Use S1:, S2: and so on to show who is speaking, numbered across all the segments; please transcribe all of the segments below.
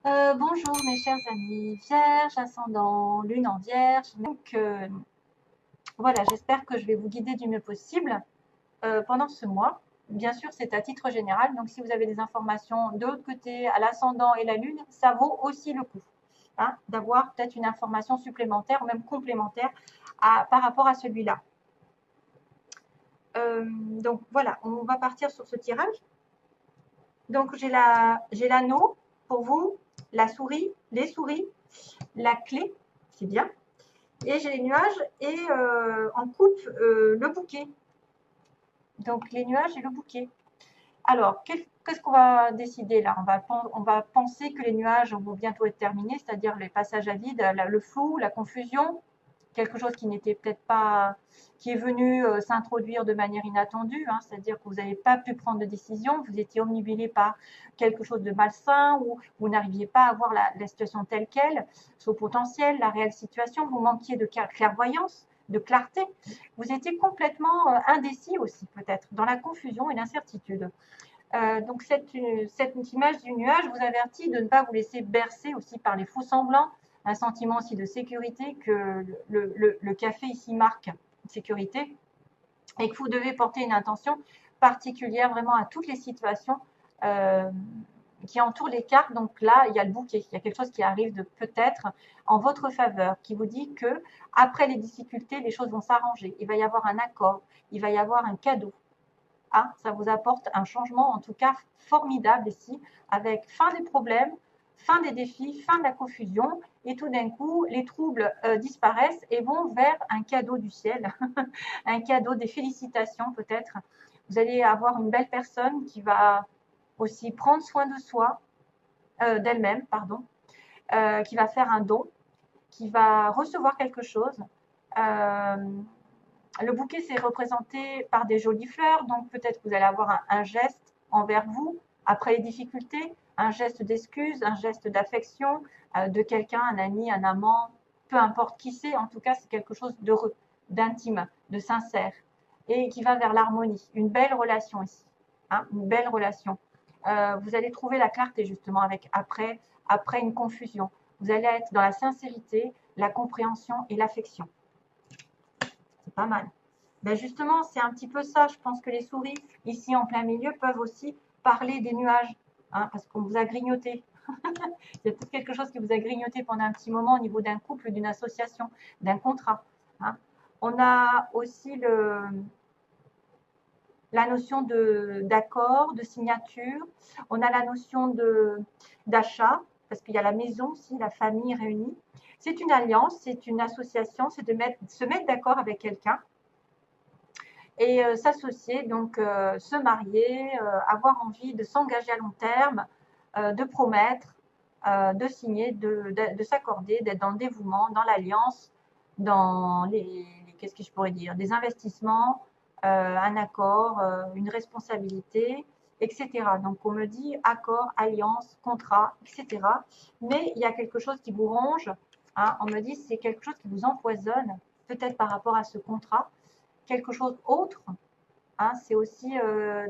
S1: Bonjour mes chers amis, Vierge, ascendant, lune en Vierge. Donc voilà, j'espère que je vais vous guider du mieux possible pendant ce mois. Bien sûr, c'est à titre général, donc si vous avez des informations de l'autre côté, à l'ascendant et la lune, ça vaut aussi le coup hein, d'avoir peut-être une information supplémentaire ou même complémentaire par rapport à celui-là. Donc voilà, on va partir sur ce tirage. Donc j'ai l'anneau pour vous, la souris, les souris, la clé, c'est bien. Et j'ai les nuages et en coupe le bouquet. Donc les nuages et le bouquet. Alors, qu'est-ce qu'on va décider là? On va penser que les nuages vont bientôt être terminés, c'est-à-dire les passages à vide, le flou, la confusion, quelque chose qui n'était peut-être pas, qui est venu s'introduire de manière inattendue, hein, c'est-à-dire que vous n'avez pas pu prendre de décision, vous étiez omnibulé par quelque chose de malsain ou vous n'arriviez pas à voir la situation telle qu'elle, son potentiel, la réelle situation, vous manquiez de clairvoyance, de clarté, vous étiez complètement indécis aussi peut-être, dans la confusion et l'incertitude. Donc cette image du nuage vous avertit de ne pas vous laisser bercer aussi par les faux semblants, un sentiment aussi de sécurité que le café ici marque sécurité et que vous devez porter une intention particulière vraiment à toutes les situations euh, qui entourent les cartes. Donc là, il y a le bouquet, il y a quelque chose qui arrive de peut-être en votre faveur, qui vous dit que après les difficultés, les choses vont s'arranger. Il va y avoir un accord, il va y avoir un cadeau. Ah, ça vous apporte un changement, en tout cas formidable ici, avec fin des problèmes, fin des défis, fin de la confusion, et tout d'un coup, les troubles disparaissent et vont vers un cadeau du ciel, un cadeau des félicitations peut-être. Vous allez avoir une belle personne qui va aussi prendre soin de soi, d'elle-même, pardon, qui va faire un don, qui va recevoir quelque chose. Euh, le bouquet, c'est représenté par des jolies fleurs, donc peut-être que vous allez avoir un geste envers vous après les difficultés, un geste d'excuse, un geste d'affection de quelqu'un, un ami, un amant, peu importe qui c'est, en tout cas, c'est quelque chose d'heureux, d'intime, de sincère et qui va vers l'harmonie. Une belle relation ici, hein, une belle relation. Vous allez trouver la clarté justement avec après une confusion. Vous allez être dans la sincérité, la compréhension et l'affection. C'est pas mal. Ben justement, c'est un petit peu ça. Je pense que les souris, ici en plein milieu, peuvent aussi parler des nuages, hein, parce qu'on vous a grignoté. Il y a peut-être quelque chose qui vous a grignoté pendant un petit moment au niveau d'un couple, d'une association, d'un contrat. Hein. On a aussi la notion d'accord, de signature. On a la notion d'achat, parce qu'il y a la maison aussi, la famille réunie. C'est une alliance, c'est une association, c'est de se mettre d'accord avec quelqu'un et s'associer, donc se marier, avoir envie de s'engager à long terme, de promettre, de signer, de s'accorder, d'être dans le dévouement, dans l'alliance, dans qu'est-ce que je pourrais dire, des investissements, un accord, une responsabilité, etc. Donc on me dit accord, alliance, contrat, etc. Mais il y a quelque chose qui vous ronge, hein, on me dit c'est quelque chose qui vous empoisonne, peut-être par rapport à ce contrat, quelque chose autre. Hein, c'est aussi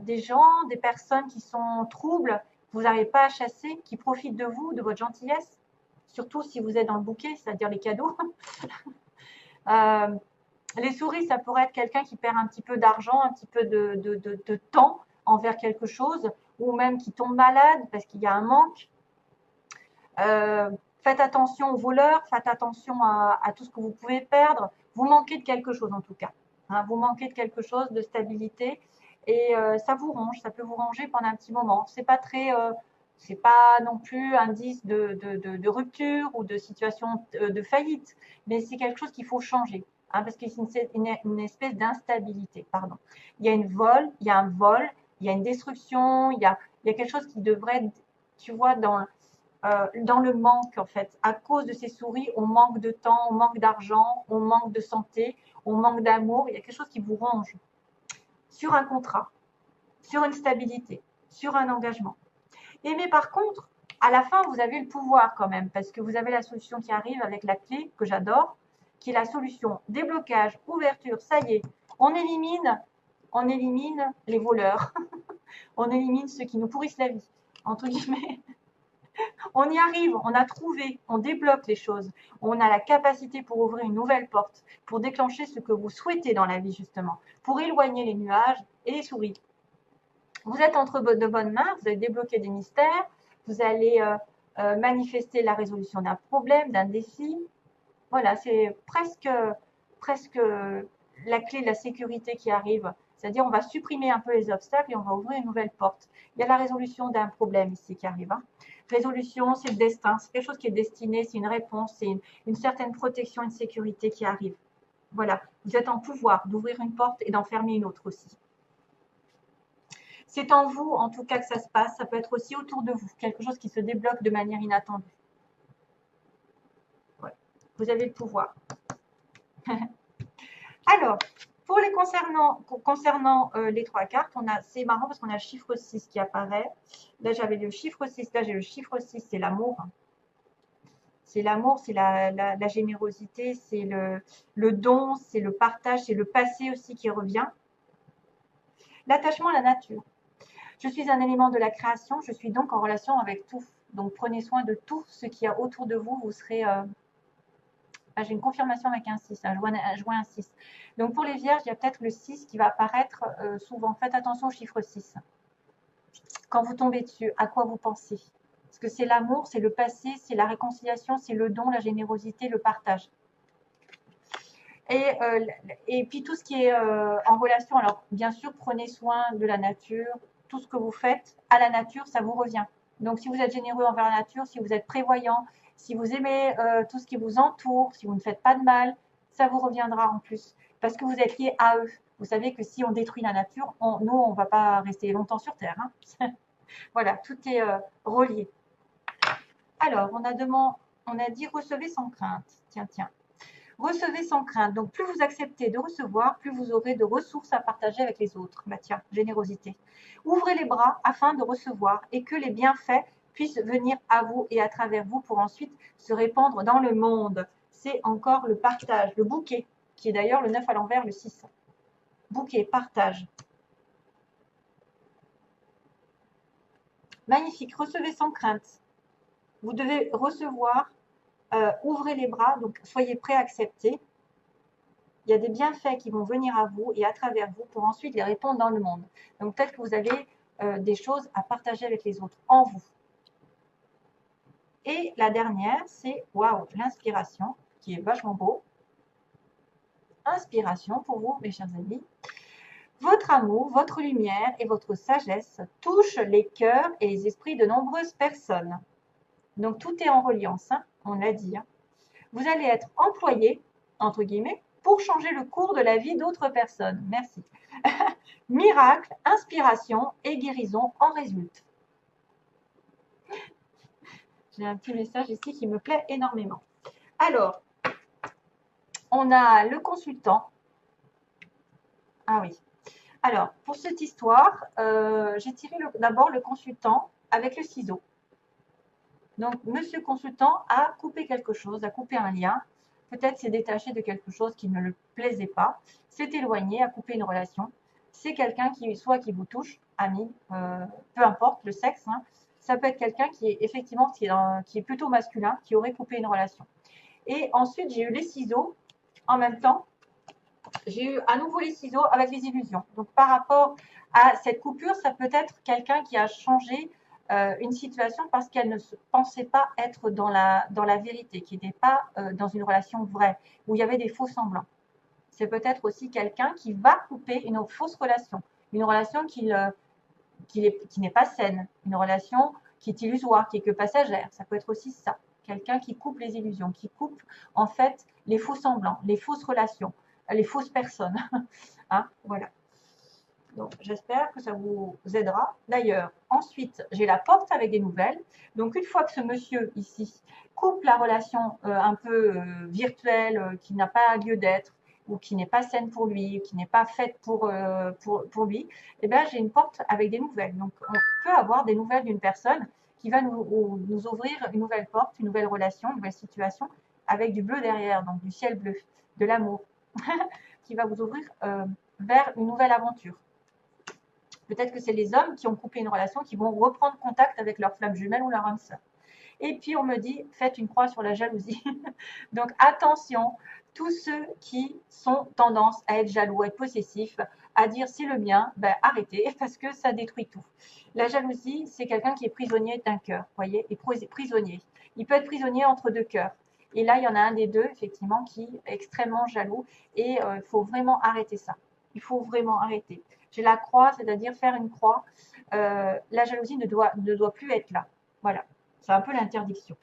S1: des gens, des personnes qui sont troubles, que vous n'arrivez pas à chasser, qui profitent de vous, de votre gentillesse, surtout si vous êtes dans le bouquet, c'est-à-dire les cadeaux. euh, les souris, ça pourrait être quelqu'un qui perd un petit peu d'argent, un petit peu de temps envers quelque chose, ou même qui tombe malade parce qu'il y a un manque. Faites attention aux voleurs, faites attention à tout ce que vous pouvez perdre. Vous manquez de quelque chose en tout cas. Hein, vous manquez de quelque chose, de stabilité, et ça vous ronge, ça peut vous ranger pendant un petit moment. C'est pas non plus indice de rupture ou de situation de faillite, mais c'est quelque chose qu'il faut changer. Hein, parce que c'est une espèce d'instabilité. Pardon. Il y a il y a un vol, il y a une destruction, il y a quelque chose qui devrait, tu vois, dans le manque en fait. À cause de ces souris, on manque de temps, on manque d'argent, on manque de santé, on manque d'amour. Il y a quelque chose qui vous ronge sur un contrat, sur une stabilité, sur un engagement. Et mais par contre, à la fin, vous avez le pouvoir quand même, parce que vous avez la solution qui arrive avec la clé que j'adore, qui est la solution déblocage, ouverture. Ça y est, on élimine les voleurs, on élimine ceux qui nous pourrissent la vie, entre guillemets. On y arrive, on a trouvé, on débloque les choses. On a la capacité pour ouvrir une nouvelle porte, pour déclencher ce que vous souhaitez dans la vie, justement, pour éloigner les nuages et les souris. Vous êtes entre de bonnes mains, vous allez débloquer des mystères, vous allez manifester la résolution d'un problème, d'un défi. Voilà, c'est presque la clé de la sécurité qui arrive. C'est-à-dire, on va supprimer un peu les obstacles et on va ouvrir une nouvelle porte. Il y a la résolution d'un problème ici qui arrive. Hein. Résolution, c'est le destin, c'est quelque chose qui est destiné, c'est une réponse, c'est une certaine protection, une sécurité qui arrive. Voilà, vous êtes en pouvoir d'ouvrir une porte et d'en fermer une autre aussi. C'est en vous, en tout cas, que ça se passe. Ça peut être aussi autour de vous, quelque chose qui se débloque de manière inattendue. Ouais. Vous avez le pouvoir. Alors, pour les concernant les trois cartes, c'est marrant parce qu'on a le chiffre 6 qui apparaît. Là, j'avais le chiffre 6, là j'ai le chiffre 6, c'est l'amour. C'est l'amour, c'est la générosité, c'est le don, c'est le partage, c'est le passé aussi qui revient. L'attachement à la nature. Je suis un élément de la création, je suis donc en relation avec tout. Donc prenez soin de tout ce qu'il y a autour de vous, vous serez... j'ai une confirmation avec un 6, je vois un 6. Donc pour les vierges, il y a peut-être le 6 qui va apparaître souvent. Faites attention au chiffre 6. Quand vous tombez dessus, à quoi vous pensez? Parce que c'est l'amour, c'est le passé, c'est la réconciliation, c'est le don, la générosité, le partage. Et puis tout ce qui est en relation, alors bien sûr, prenez soin de la nature. Tout ce que vous faites à la nature, ça vous revient. Donc si vous êtes généreux envers la nature, si vous êtes prévoyant, si vous aimez tout ce qui vous entoure, si vous ne faites pas de mal, ça vous reviendra en plus. Parce que vous êtes lié à eux. Vous savez que si on détruit la nature, nous, on ne va pas rester longtemps sur Terre. Hein. Voilà, tout est relié. Alors, on a dit recevez sans crainte. Tiens. Recevez sans crainte. Donc, plus vous acceptez de recevoir, plus vous aurez de ressources à partager avec les autres. Bah tiens, générosité. Ouvrez les bras afin de recevoir et que les bienfaits puissent venir à vous et à travers vous pour ensuite se répandre dans le monde. C'est encore le partage, le bouquet, qui est d'ailleurs le 9 à l'envers, le 6. Bouquet, partage. Magnifique. Recevez sans crainte. Vous devez recevoir. Ouvrez les bras, donc soyez prêts à accepter. Il y a des bienfaits qui vont venir à vous et à travers vous pour ensuite les répandre dans le monde. Donc peut-être que vous avez des choses à partager avec les autres en vous. Et la dernière, c'est waouh, l'inspiration, qui est vachement beau. Inspiration pour vous, mes chers amis. Votre amour, votre lumière et votre sagesse touchent les cœurs et les esprits de nombreuses personnes. Donc tout est en reliance, hein, on l'a dit. Hein. Vous allez être employé, entre guillemets, pour changer le cours de la vie d'autres personnes. Merci. Miracle, inspiration et guérison en résultent. J'ai un petit message ici qui me plaît énormément. Alors, on a le consultant. Ah oui. Alors, pour cette histoire, j'ai tiré d'abord le consultant avec le ciseau. Donc, monsieur consultant a coupé quelque chose, a coupé un lien. Peut-être s'est détaché de quelque chose qui ne le plaisait pas, s'est éloigné, a coupé une relation. C'est quelqu'un qui vous touche, ami, peu importe le sexe. Hein. Ça peut être quelqu'un qui est effectivement qui est plutôt masculin, qui aurait coupé une relation. Et ensuite, j'ai eu les ciseaux en même temps. J'ai eu à nouveau les ciseaux avec les illusions. Donc, par rapport à cette coupure, ça peut être quelqu'un qui a changé une situation parce qu'elle ne se pensait pas être dans la vérité, qui n'était pas dans une relation vraie, où il y avait des faux semblants. C'est peut-être aussi quelqu'un qui va couper une fausse relation, une relation qui n'est pas saine, une relation qui est illusoire, qui est que passagère. Ça peut être aussi ça. Quelqu'un qui coupe les illusions, qui coupe en fait les faux semblants, les fausses relations, les fausses personnes. Hein, voilà. Donc, j'espère que ça vous aidera. D'ailleurs, ensuite, j'ai la porte avec des nouvelles. Donc, une fois que ce monsieur ici coupe la relation un peu virtuelle, qui n'a pas lieu d'être, ou qui n'est pas saine pour lui, qui n'est pas faite pour lui, eh bien, j'ai une porte avec des nouvelles. Donc, on peut avoir des nouvelles d'une personne qui va nous ouvrir une nouvelle porte, une nouvelle relation, une nouvelle situation, avec du bleu derrière, donc du ciel bleu, de l'amour, qui va vous ouvrir vers une nouvelle aventure. Peut-être que c'est les hommes qui ont coupé une relation qui vont reprendre contact avec leur flamme jumelle ou leur âme sœur. Et puis on me dit, faites une croix sur la jalousie. Donc attention, tous ceux qui sont tendance à être jaloux, à être possessifs, à dire c'est le mien, ben arrêtez parce que ça détruit tout. La jalousie, c'est quelqu'un qui est prisonnier d'un cœur, voyez, et prisonnier. Il peut être prisonnier entre deux cœurs. Et là, il y en a un des deux, effectivement, qui est extrêmement jaloux. Et il faut vraiment arrêter ça. Il faut vraiment arrêter. J'ai la croix, c'est-à-dire faire une croix. La jalousie ne doit plus être là. Voilà, c'est un peu l'interdiction.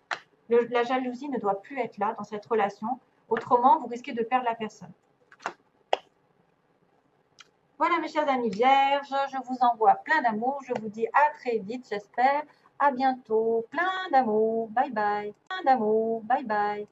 S1: La jalousie ne doit plus être là dans cette relation. Autrement, vous risquez de perdre la personne. Voilà mes chers amis vierges, je vous envoie plein d'amour. Je vous dis à très vite, j'espère. À bientôt. Plein d'amour. Bye bye. Plein d'amour. Bye bye.